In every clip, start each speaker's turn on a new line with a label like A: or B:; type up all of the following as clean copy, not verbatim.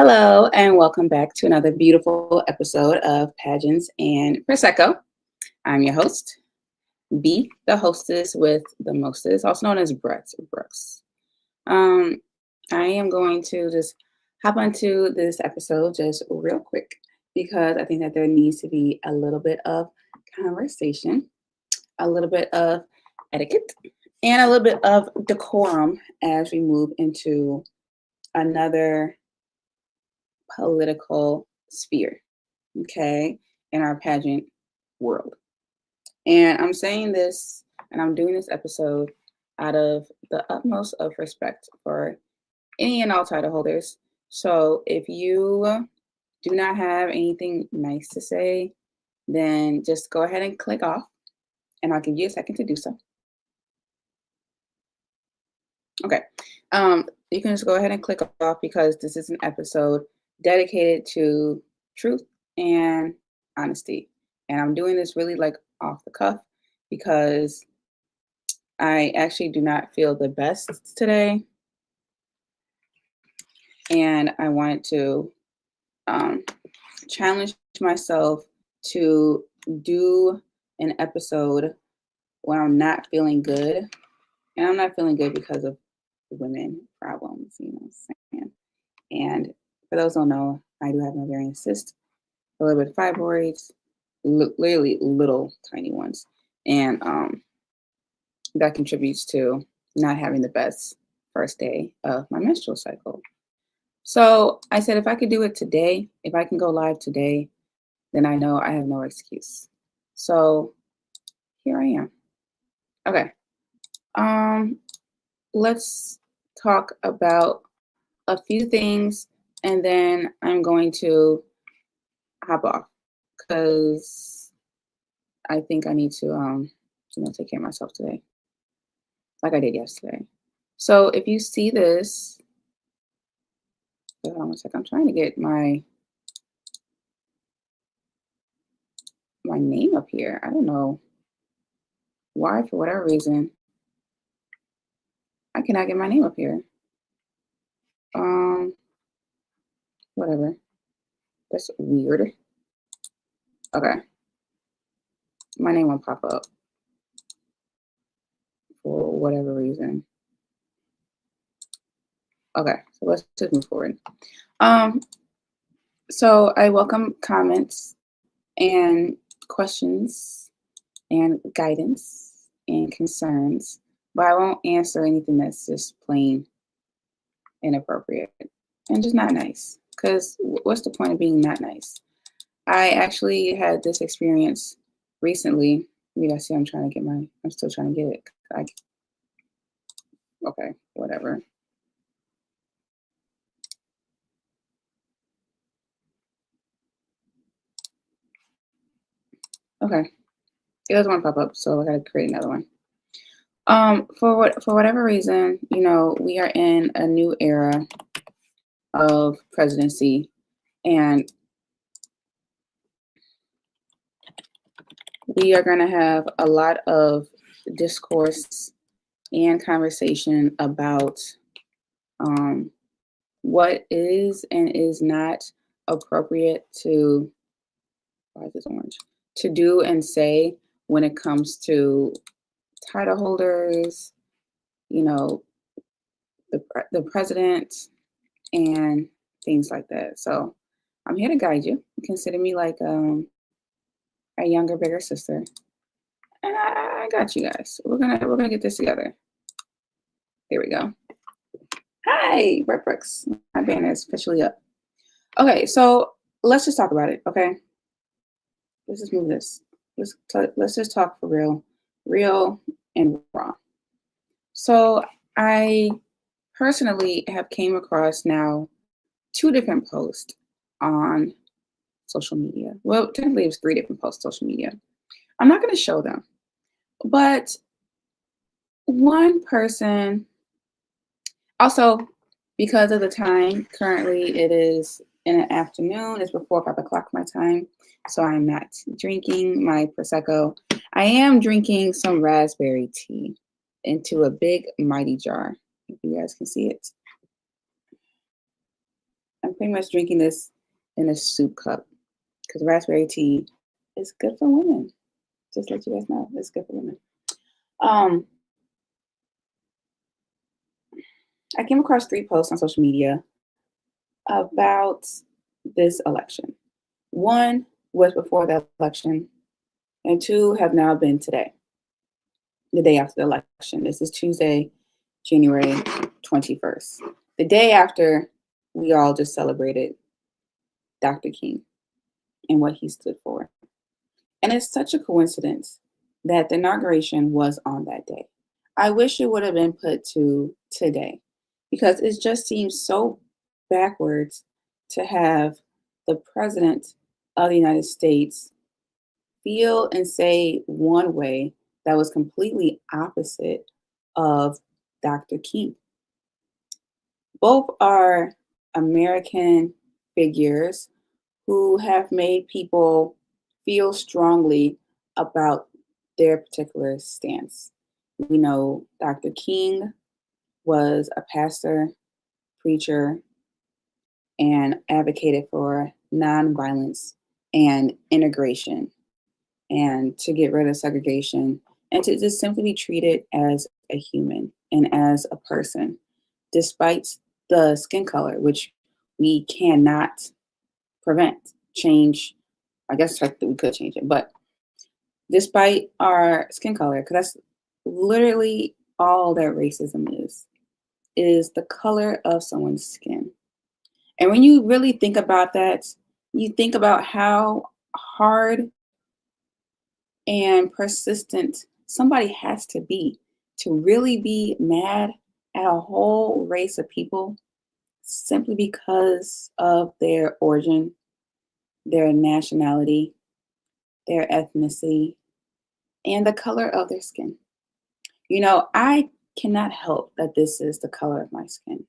A: Hello, and welcome back to another beautiful episode of Pageants and Prosecco. I'm your host, B, the hostess with the mostest, also known as Brooks. Um, I am going to just hop onto this episode just real quick because I think that there needs to be a little bit of conversation, a little bit of etiquette, and a little bit of decorum as we move into another political sphere, okay, in our pageant world. And I'm saying this and I'm doing this episode out of the utmost of respect for any and all title holders. So if you do not have anything nice to say, then just go ahead and click off, and I'll give you a second to do so. Okay. You can just go ahead and click off because this is an episode dedicated to truth and honesty. And I'm doing this really like off the cuff because I actually do not feel the best today. And I wanted to challenge myself to do an episode when I'm not feeling good. And I'm not feeling good because of women problems, you know what I'm saying? And for those who don't know, I do have an ovarian cyst, a little bit of fibroids, literally little tiny ones. And that contributes to not having the best first day of my menstrual cycle. So I said, if I could do it today, if I can go live today, then I know I have no excuse. So here I am. Okay. Let's talk about a few things, and then I'm going to hop off because I think I need to, take care of myself today, like I did yesterday. So if you see this, hold on one second. I'm trying to get my name up here. I don't know why, for whatever reason, I cannot get my name up here. Whatever. That's weird. Okay. My name won't pop up for whatever reason. Okay, so let's just move forward. So I welcome comments and questions and guidance and concerns, but I won't answer anything that's just plain inappropriate and just not nice. Because what's the point of being not nice? I actually had this experience recently. You guys see, I'm still trying to get it. Okay, whatever. Okay, it doesn't want to pop up, so I gotta create another one. For whatever reason, we are in a new era of presidency, and we are going to have a lot of discourse and conversation about what is and is not appropriate to, why is this orange, to do and say when it comes to title holders, the president, and things like that. So I'm here to guide you. Consider me like a younger, bigger sister, and I got you guys. We're gonna get this together. There we go. Hi, Brooks. My banner is officially up. Okay, so let's just talk about it. Okay, let's just move this. Let's just talk for real and raw. So I personally have came across now 2 different posts on social media. Well, technically it was 3 different posts on social media. I'm not going to show them, but one person, also because of the time, currently it is in the afternoon, it's before 5 o'clock my time, so I'm not drinking my Prosecco. I am drinking some raspberry tea into a big mighty jar, if you guys can see it. I'm pretty much drinking this in a soup cup because raspberry tea is good for women. Just let you guys know, it's good for women. Um, I came across 3 posts on social media about this election. 1 was before the election, and 2 have now been today, the day after the election. This is Tuesday, January 21st, the day after we all just celebrated Dr. King and what he stood for. And it's such a coincidence that the inauguration was on that day. I wish it would have been put to today because it just seems so backwards to have the president of the United States feel and say one way that was completely opposite of Dr. King. Both are American figures who have made people feel strongly about their particular stance. We know Dr. King was a pastor, preacher, and advocated for nonviolence and integration and to get rid of segregation and to just simply be treated as a human and as a person, despite the skin color, which we cannot prevent, change. I guess we could change it, but despite our skin color, because that's literally all that racism is the color of someone's skin. And when you really think about that, you think about how hard and persistent somebody has to be to really be mad at a whole race of people simply because of their origin, their nationality, their ethnicity, and the color of their skin. You know, I cannot help that this is the color of my skin.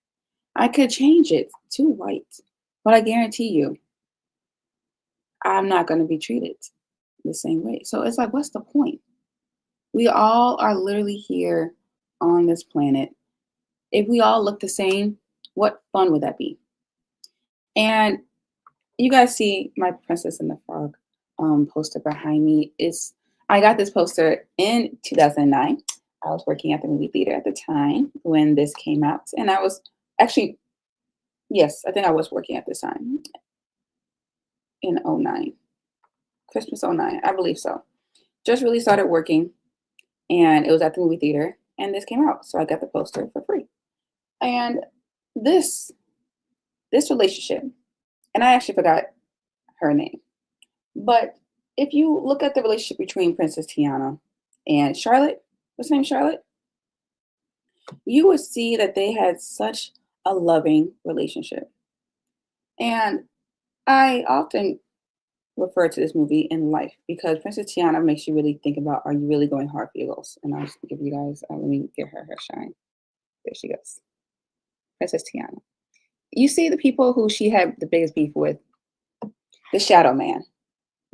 A: I could change it to white, but I guarantee you, I'm not going to be treated the same way. So it's like, what's the point? We all are literally here on this planet. If we all look the same, what fun would that be? And you guys see my Princess and the Frog poster behind me. I got this poster in 2009. I was working at the movie theater at the time when this came out. And I was actually, yes, I think I was working at this time in '09, Christmas '09, I believe so. Just really started working and it was at the movie theater and this came out. So I got the poster for free. And this relationship, and I actually forgot her name, but if you look at the relationship between Princess Tiana and Charlotte, what's her name, Charlotte? You would see that they had such a loving relationship. And I often refer to this movie in life because Princess Tiana makes you really think about, are you really going hard for your goals? And I'll just give you guys, let me give her shine. There she goes. Princess Tiana. You see the people who she had the biggest beef with, the Shadow Man.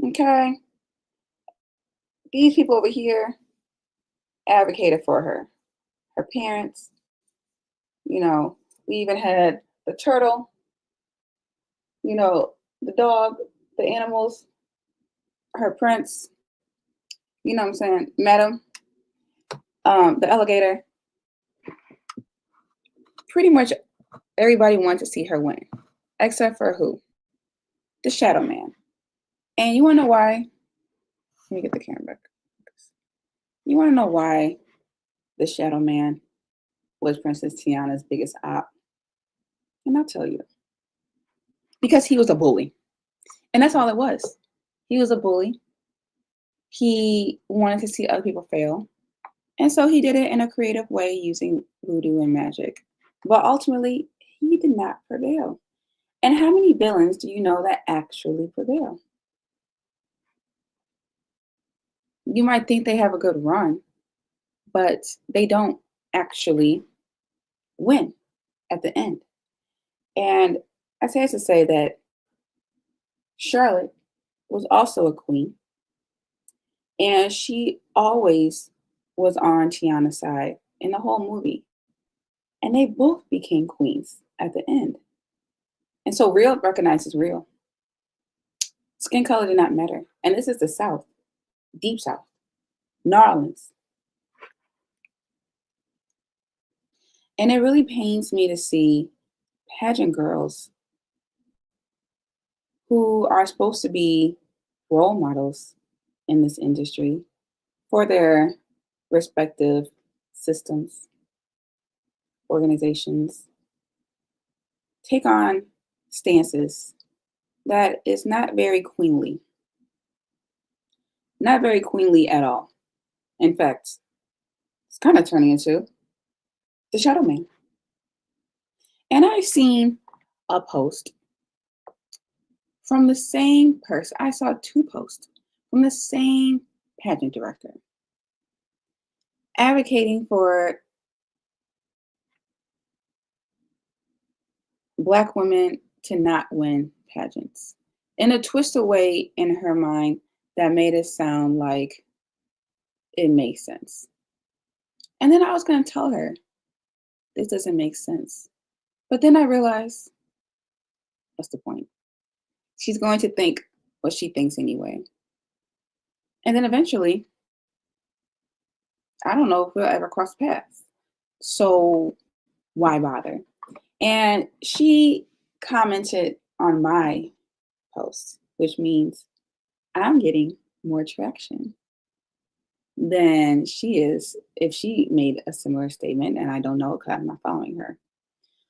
A: Okay. These people over here advocated for her. Her parents, we even had the turtle, the dog, the animals, her prince, what I'm saying, Madam, the alligator. Pretty much everybody wanted to see her win, except for who? The Shadow Man. And you want to know why? Let me get the camera back. You want to know why the Shadow Man was Princess Tiana's biggest op? And I'll tell you. Because he was a bully. And that's all it was. He was a bully. He wanted to see other people fail. And so he did it in a creative way using voodoo and magic. But ultimately, he did not prevail. And how many villains do you know that actually prevail? You might think they have a good run, but they don't actually win at the end. And I say to say that Charlotte was also a queen, and she always was on Tiana's side in the whole movie. And they both became queens at the end. And so real recognizes real. Skin color did not matter. And this is the South, deep South, New Orleans. And it really pains me to see pageant girls who are supposed to be role models in this industry for their respective systems, organizations, take on stances that is not very queenly. Not very queenly at all. In fact, it's kind of turning into the shadow man. And I've seen a post from the same person. I saw 2 posts from the same pageant director advocating for Black women to not win pageants in a twisted way in her mind that made it sound like it makes sense. And then I was going to tell her, this doesn't make sense. But then I realized, what's the point? She's going to think what she thinks anyway. And then eventually, I don't know if we'll ever cross paths. So why bother? And she commented on my post, which means I'm getting more traction than she is if she made a similar statement, and I don't know because I'm not following her.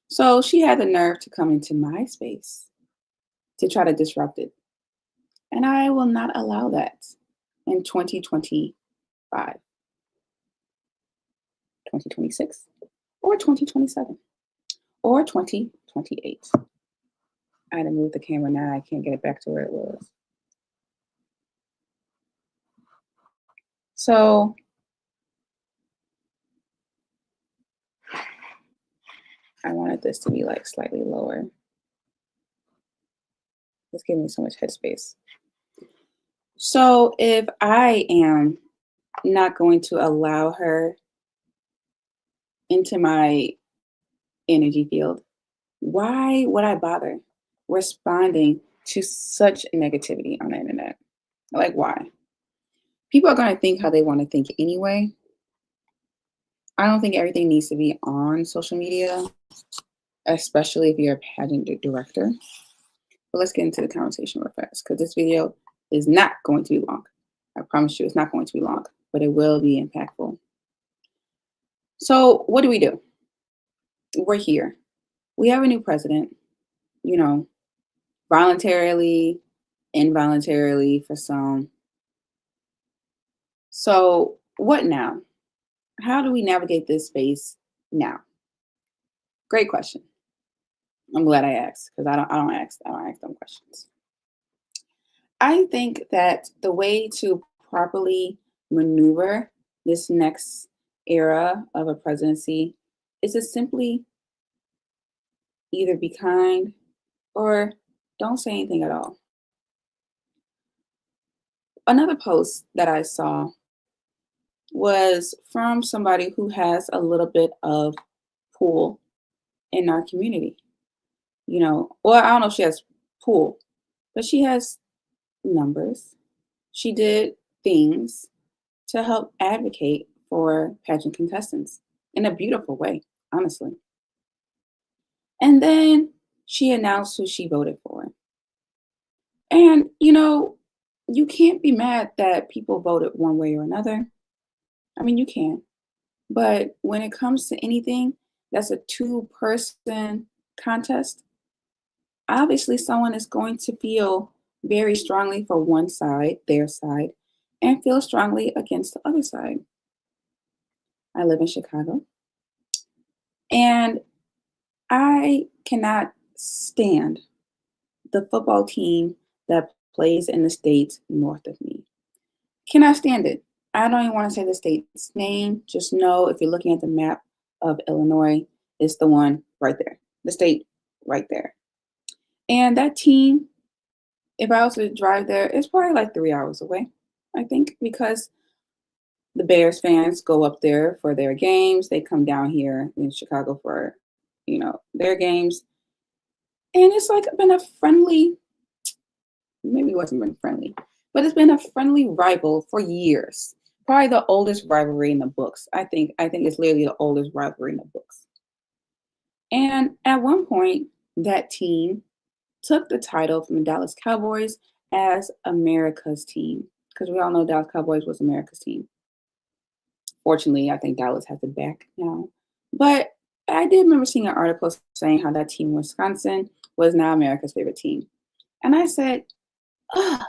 A: So she had the nerve to come into my space to try to disrupt it. And I will not allow that in 2025, 2026, or 2027, or 2028. I had to move the camera now. I can't get it back to where it was. So I wanted this to be like slightly lower. It's giving me so much headspace. So if I am not going to allow her into my energy field, why would I bother responding to such negativity on the internet? Like, why? People are going to think how they want to think anyway. I don't think everything needs to be on social media, especially if you're a pageant director. But let's get into the conversation real fast because this video is not going to be long. I promise you it's not going to be long, but it will be impactful. So what do? We're here. We have a new president, voluntarily, involuntarily for some. So what now? How do we navigate this space now? Great question. I'm glad I asked because I don't ask them questions. I think that the way to properly maneuver this next era of a presidency is to simply either be kind or don't say anything at all. Another post that I saw was from somebody who has a little bit of pull in our community. Well, I don't know if she has pull, but she has numbers. She did things to help advocate for pageant contestants in a beautiful way, honestly. And then she announced who she voted for. And, you can't be mad that people voted one way or another. I mean, you can. But when it comes to anything that's a 2-person contest, obviously someone is going to feel very strongly for one side, their side, and feel strongly against the other side. I live in Chicago, and I cannot stand the football team that plays in the state north of me. Cannot stand it. I don't even want to say the state's name. Just know if you're looking at the map of Illinois, it's the one right there, the state right there. And that team, if I was to drive there, it's probably like 3 hours away, I think, because the Bears fans go up there for their games. They come down here in Chicago for, their games. And it's like been a friendly, maybe it wasn't been friendly, but it's been a friendly rival for years. Probably the oldest rivalry in the books. I think it's literally the oldest rivalry in the books. And at one point, that team took the title from the Dallas Cowboys as America's team. Because we all know Dallas Cowboys was America's team. Fortunately, I think Dallas has it back now. But I did remember seeing an article saying how that team, Wisconsin, was now America's favorite team. And I said, ugh,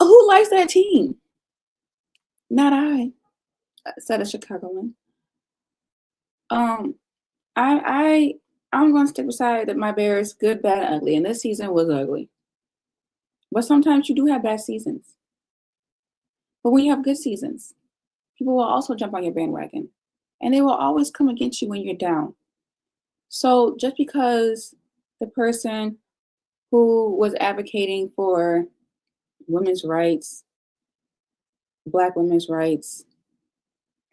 A: who likes that team? Not I, said a Chicagoan. Um, I I'm going to stick beside that my Bears, good, bad, and ugly. And this season was ugly. But sometimes you do have bad seasons. But when you have good seasons, people will also jump on your bandwagon. And they will always come against you when you're down. So just because the person who was advocating for women's rights, Black women's rights,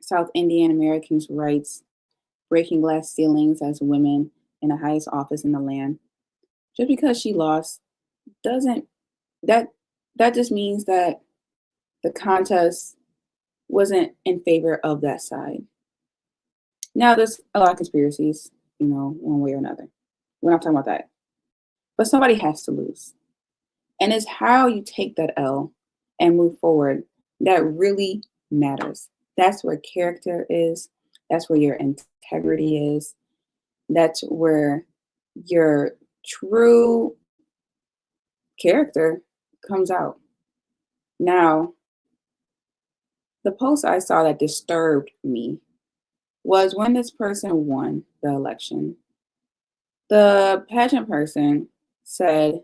A: South Indian Americans' rights, breaking glass ceilings as women in the highest office in the land, just because she lost doesn't that that just means that the contest wasn't in favor of that side. Now there's a lot of conspiracies, one way or another. We're not talking about that. But somebody has to lose. And it's how you take that L and move forward that really matters. That's where character is. That's where your integrity is. That's where your true character comes out. Now, the post I saw that disturbed me was when this person won the election. The pageant person said,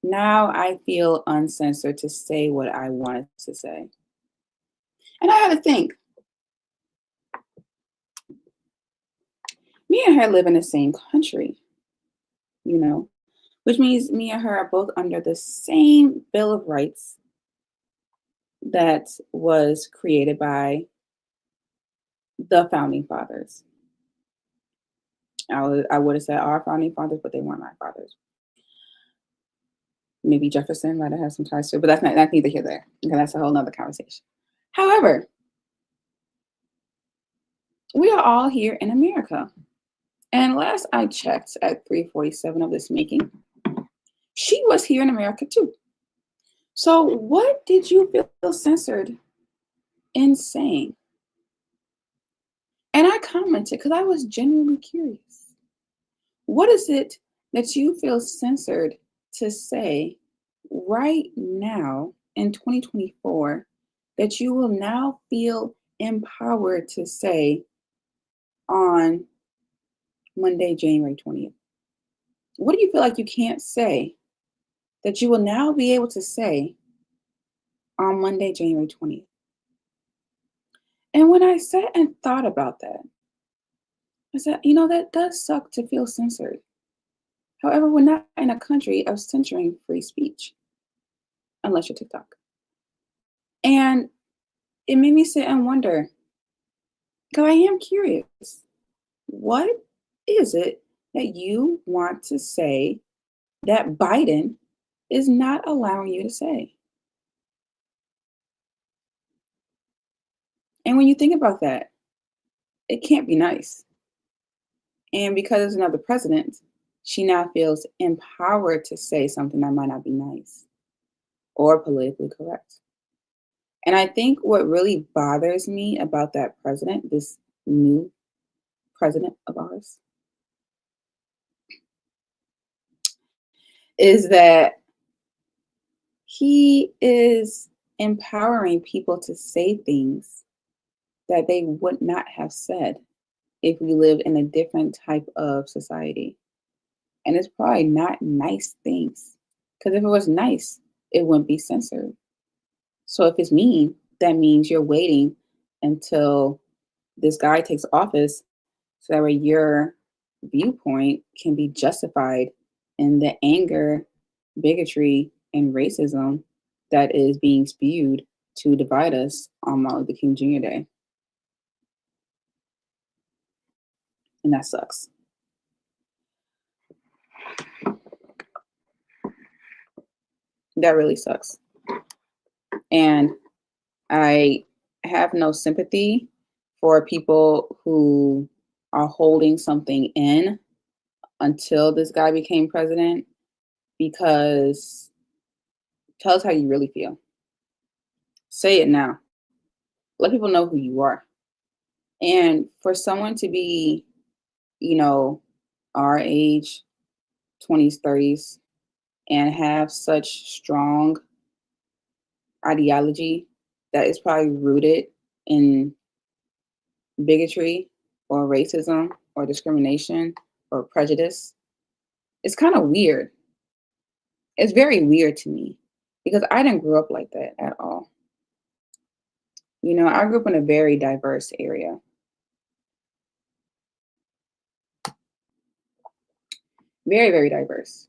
A: now I feel uncensored to say what I wanted to say. And I had to think, me and her live in the same country, which means me and her are both under the same Bill of Rights that was created by the founding fathers. I would have said our founding fathers, but they weren't my fathers. Maybe Jefferson might have had some ties to it, but that's neither here nor there. Okay, that's a whole nother conversation. However, we are all here in America. And last I checked at 3:47 of this meeting, she was here in America too. So what did you feel censored in saying? And I commented because I was genuinely curious. What is it that you feel censored to say right now in 2024 that you will now feel empowered to say on Monday, January 20th? What do you feel like you can't say that you will now be able to say on Monday, January 20th? And when I sat and thought about that, I said, that does suck to feel censored. However, we're not in a country of censoring free speech, unless you're TikTok. And it made me sit and wonder, because I am curious, what is it that you want to say that Biden is not allowing you to say? And when you think about that, it can't be nice. And because there's another president, she now feels empowered to say something that might not be nice or politically correct. And I think what really bothers me about that president, this new president of ours, is that he is empowering people to say things that they would not have said if we lived in a different type of society. And it's probably not nice things. Because if it was nice, it wouldn't be censored. So if it's mean, that means you're waiting until this guy takes office so that way your viewpoint can be justified in the anger, bigotry, and racism that is being spewed to divide us on Martin Luther King Jr. Day. And that sucks. That really sucks. And I have no sympathy for people who are holding something in until this guy became president, because tell us how you really feel. Say it now. Let people know who you are. And for someone to be, our age, 20s, 30s, and have such strong ideology that is probably rooted in bigotry or racism or discrimination or prejudice, it's kind of weird. It's very weird to me because I didn't grow up like that at all. I grew up in a very diverse area. Very, very diverse.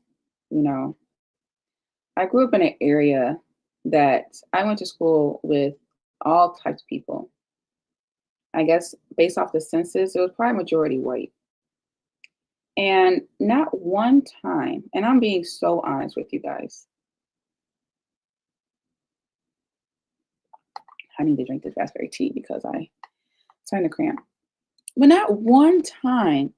A: I grew up in an area that I went to school with all types of people. I guess based off the census, it was probably majority white. And not one time, and I'm being so honest with you guys. I need to drink this raspberry tea because I'm starting to cramp. But not one time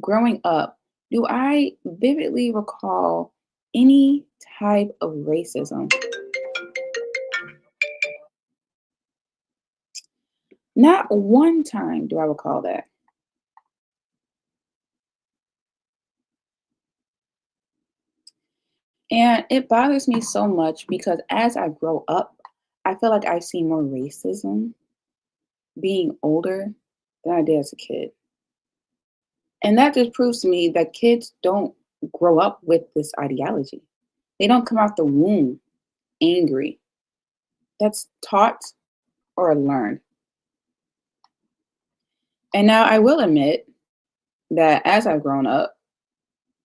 A: growing up do I vividly recall any type of racism. Not one time do I recall that. And it bothers me so much because as I grow up, I feel like I've seen more racism being older than I did as a kid. And that just proves to me that kids don't grow up with this ideology. They don't come out the womb angry. That's taught or learned. And now I will admit that as I've grown up,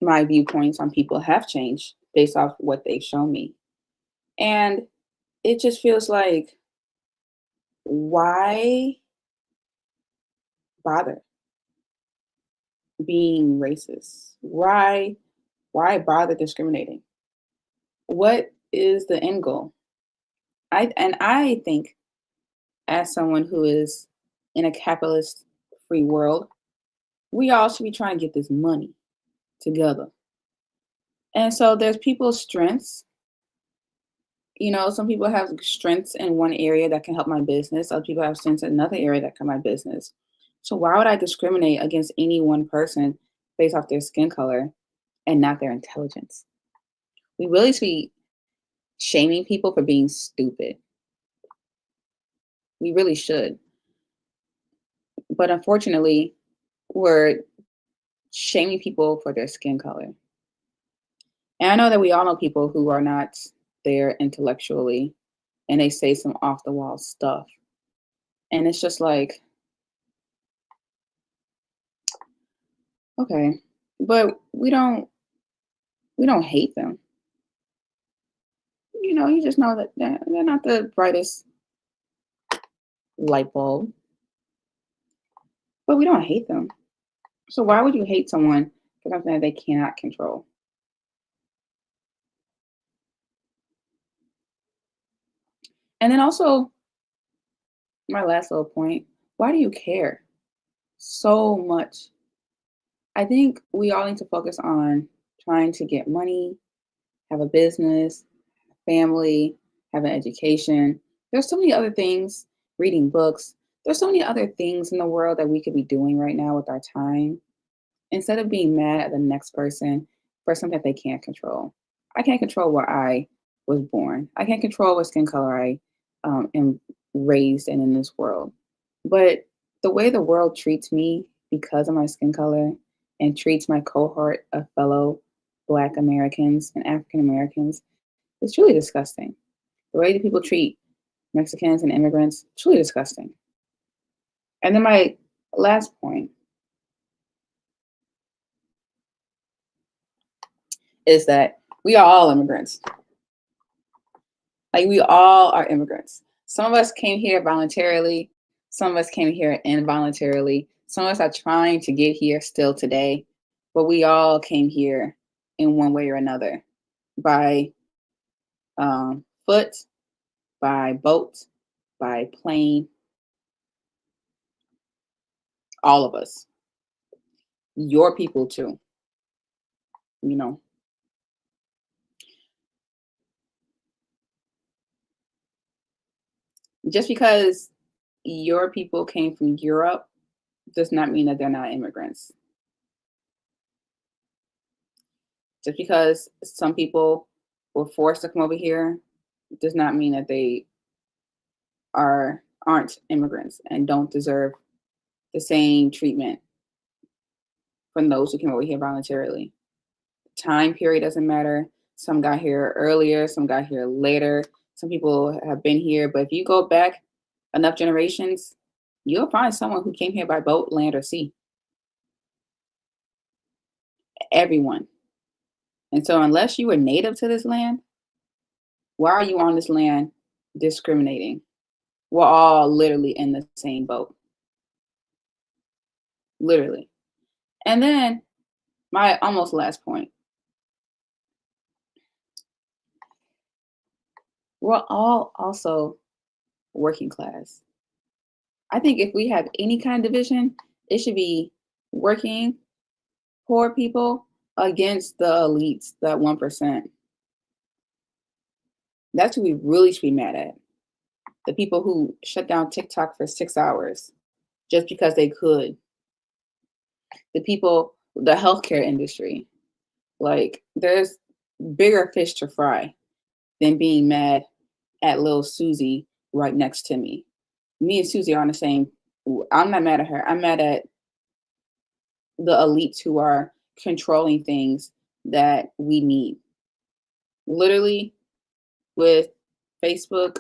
A: my viewpoints on people have changed based off what they've shown me. And it just feels like, why bother being racist? Why bother discriminating? What is the end goal? I think, as someone who is in a capitalist free world, we all should be trying to get this money together. And so there's people's strengths. Some people have strengths in one area that can help my business. Other people have strengths in another area that can help my business. So why would I discriminate against any one person based off their skin color and not their intelligence? We really should be shaming people for being stupid. We really should. But unfortunately, we're shaming people for their skin color. And I know that we all know people who are not there intellectually and they say some off the wall stuff. And it's just like, okay, but we don't hate them. You just know that they're not the brightest light bulb, but we don't hate them. So why would you hate someone for something that they cannot control? And then also, my last little point, why do you care so much? I think we all need to focus on trying to get money, have a business, family, have an education. There's so many other things, reading books. There's so many other things in the world that we could be doing right now with our time, instead of being mad at the next person for something that they can't control. I can't control where I was born. I can't control what skin color I am raised in this world. But the way the world treats me because of my skin color and treats my cohort of fellow Black Americans and African Americans, it's truly disgusting. The way that people treat Mexicans and immigrants, truly disgusting. And then my last point is that we are all immigrants. Like, we all are immigrants. Some of us came here voluntarily. Some of us came here involuntarily. Some of us are trying to get here still today, but we all came here in one way or another by foot, by boat, by plane, all of us. Your people too, you know. Just because your people came from Europe does not mean that they're not immigrants. Just because some people were forced to come over here does not mean that they aren't immigrants and don't deserve the same treatment from those who came over here voluntarily. Time period doesn't matter. Some got here earlier, some got here later. Some people have been here, but if you go back enough generations, you'll find someone who came here by boat, land, or sea. Everyone. And so unless you were native to this land, why are you on this land discriminating? We're all literally in the same boat. Literally. And then my almost last point. We're all also working class. I think if we have any kind of division, it should be working poor people against the elites, that 1%. That's who we really should be mad at. The people who shut down TikTok for 6 hours just because they could. The people, the healthcare industry. Like, there's bigger fish to fry than being mad at little Susie right next to me. Me and Susie are on the same. I'm not mad at her. I'm mad at the elites who are controlling things that we need. Literally, with Facebook,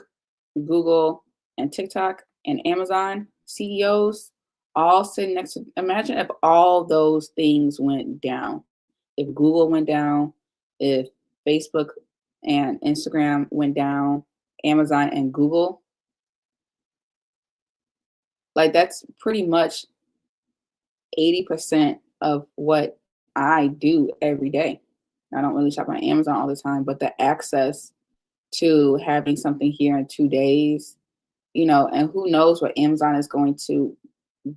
A: Google, and TikTok and Amazon CEOs all sitting next to, imagine if all those things went down. If Google went down, if Facebook and Instagram went down, Amazon and Google, like that's pretty much 80% of what I do every day. I don't really shop on Amazon all the time, but the access to having something here in 2 days, and who knows what Amazon is going to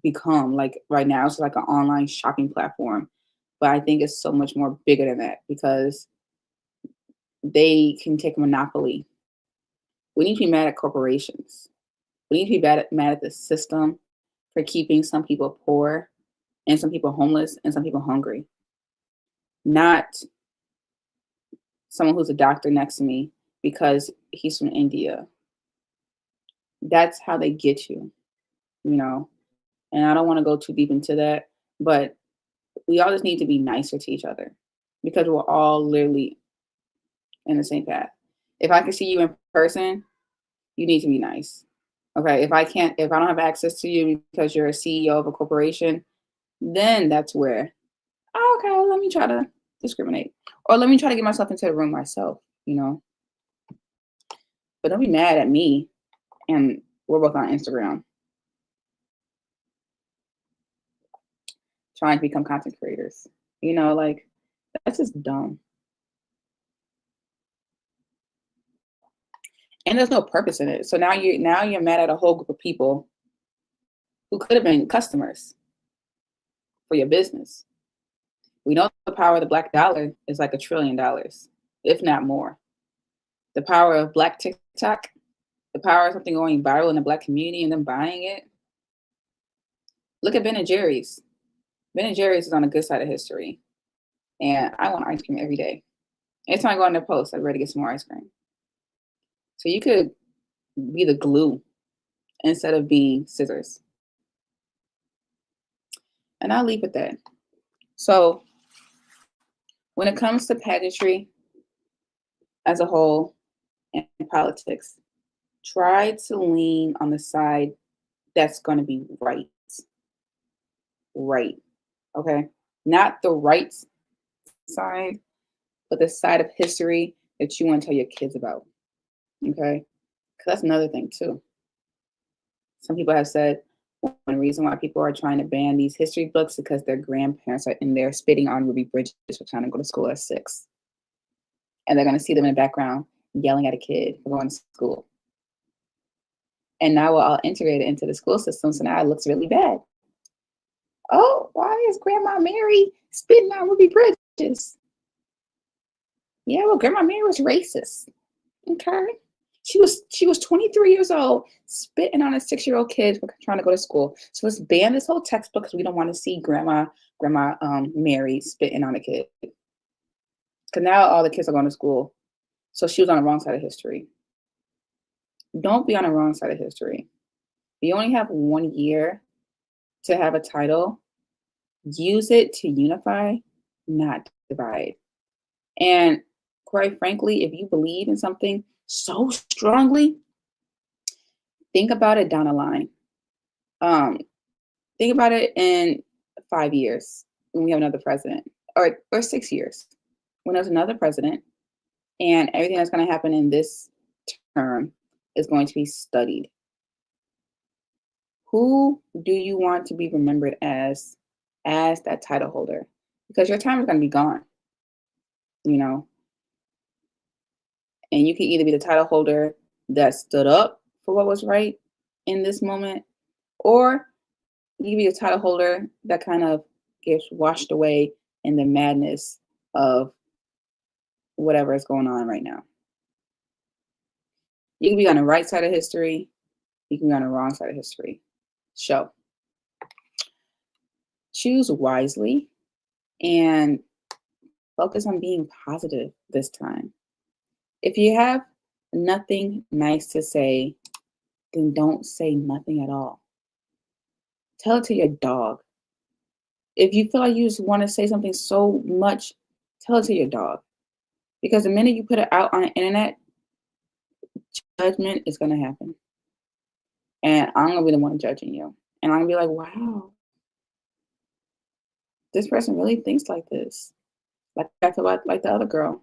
A: become. Like right now, it's like an online shopping platform, but I think it's so much more bigger than that because they can take a monopoly. We need to be mad at corporations. We need to be mad at the system for keeping some people poor and some people homeless and some people hungry. Not someone who's a doctor next to me because he's from India. That's how they get you, and I don't want to go too deep into that, but we all just need to be nicer to each other because we're all literally in the same path. If I can see you in person, you need to be nice. Okay. If I don't have access to you because you're a CEO of a corporation, then that's where, okay, let me try to discriminate or let me try to get myself into the room myself, but don't be mad at me. And we're both on Instagram trying to become content creators. Like that's just dumb. And there's no purpose in it. So now you're mad at a whole group of people who could have been customers for your business. We know the power of the black dollar is like $1 trillion, if not more. The power of black TikTok, the power of something going viral in the black community and them buying it. Look at Ben and Jerry's. Ben and Jerry's is on the good side of history. And I want ice cream every day. Every time I go on their post, I'm ready to get some more ice cream. So you could be the glue instead of being scissors. And I'll leave it there. So when it comes to pageantry as a whole and politics, try to lean on the side that's going to be right. Right. Okay. Not the right side, but the side of history that you want to tell your kids about. Okay. Because that's another thing too. Some people have said, One reason why people are trying to ban these history books is because their grandparents are in there spitting on Ruby Bridges for trying to go to school at 6. And they're going to see them in the background yelling at a kid for going to school. And now we're all integrated into the school system, so now it looks really bad. Oh, why is Grandma Mary spitting on Ruby Bridges? Yeah, well, Grandma Mary was racist. Okay. She was 23 years old, spitting on a 6-year-old kid for trying to go to school. So let's ban this whole textbook because we don't want to see Grandma Mary spitting on a kid. Because now all the kids are going to school. So she was on the wrong side of history. Don't be on the wrong side of history. You only have 1 year to have a title. Use it to unify, not divide. And quite frankly, if you believe in something so strongly, think about it down the line. Think about it in 5 years when we have another president, or 6 years when there's another president, and everything that's going to happen in this term is going to be studied. Who do you want to be remembered as that title holder? Because your time is going to be gone, you know. And you can either be the title holder that stood up for what was right in this moment, or you can be a title holder that kind of gets washed away in the madness of whatever is going on right now. You can be on the right side of history. You can be on the wrong side of history. So choose wisely and focus on being positive this time. If you have nothing nice to say, then don't say nothing at all. Tell it to your dog. If you feel like you just want to say something so much, tell it to your dog. Because the minute you put it out on the internet, judgment is going to happen. And I'm going to be the one judging you. And I'm going to be like, wow, this person really thinks like this. Like I feel like the other girl.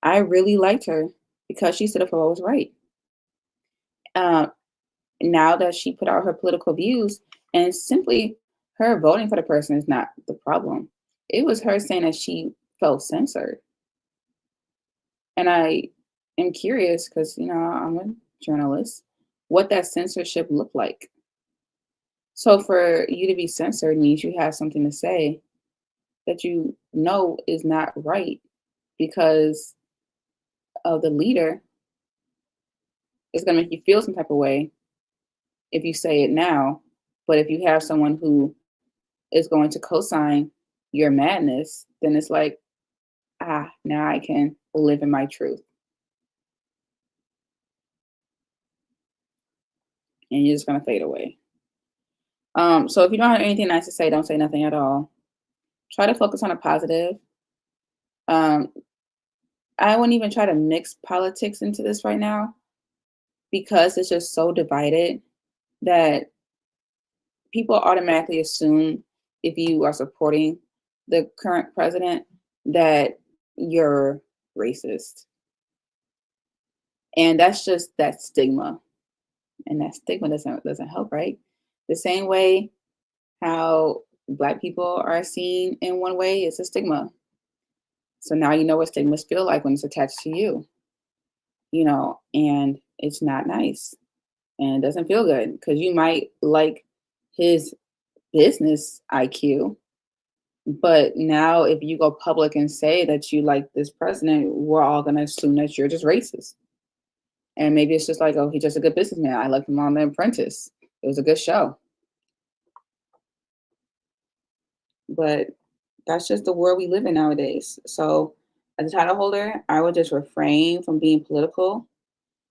A: I really liked her because she stood up for what was right. Now that she put out her political views, and simply her voting for the person is not the problem. It was her saying that she felt censored. And I am curious because, I'm a journalist, what that censorship looked like. So for you to be censored means you have something to say that you know is not right because of the leader. It's going to make you feel some type of way if you say it now. But if you have someone who is going to co-sign your madness, then it's like, now I can live in my truth. And you're just going to fade away. So if you don't have anything nice to say, don't say nothing at all. Try to focus on a positive. I wouldn't even try to mix politics into this right now because it's just so divided that people automatically assume if you are supporting the current president that you're racist. And that's just that stigma. And that stigma doesn't help, right? The same way how Black people are seen in one way, it's a stigma. So now you know what stigmas feel like when it's attached to you, and it's not nice and it doesn't feel good because you might like his business IQ. But now if you go public and say that you like this president, we're all going to assume that you're just racist. And maybe it's just like, oh, he's just a good businessman. I like him on The Apprentice. It was a good show. But that's just the world we live in nowadays. So as a title holder, I would just refrain from being political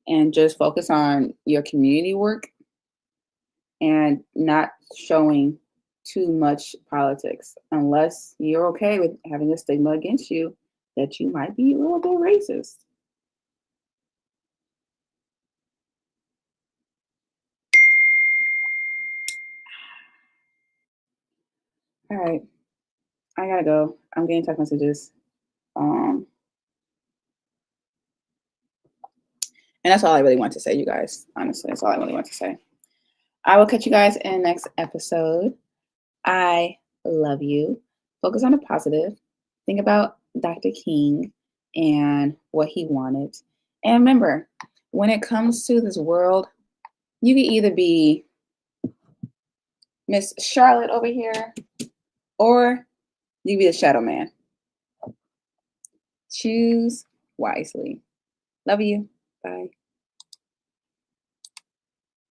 A: and just focus on your community work and not showing too much politics unless you're okay with having a stigma against you that you might be a little bit racist. All right, I gotta go. I'm getting text messages. And that's all I really want to say, you guys. Honestly, that's all I really want to say. I will catch you guys in the next episode. I love you. Focus on the positive. Think about Dr. King and what he wanted. And remember, when it comes to this world, you can either be Miss Charlotte over here, or you be the shadow man. Choose wisely. Love you. Bye.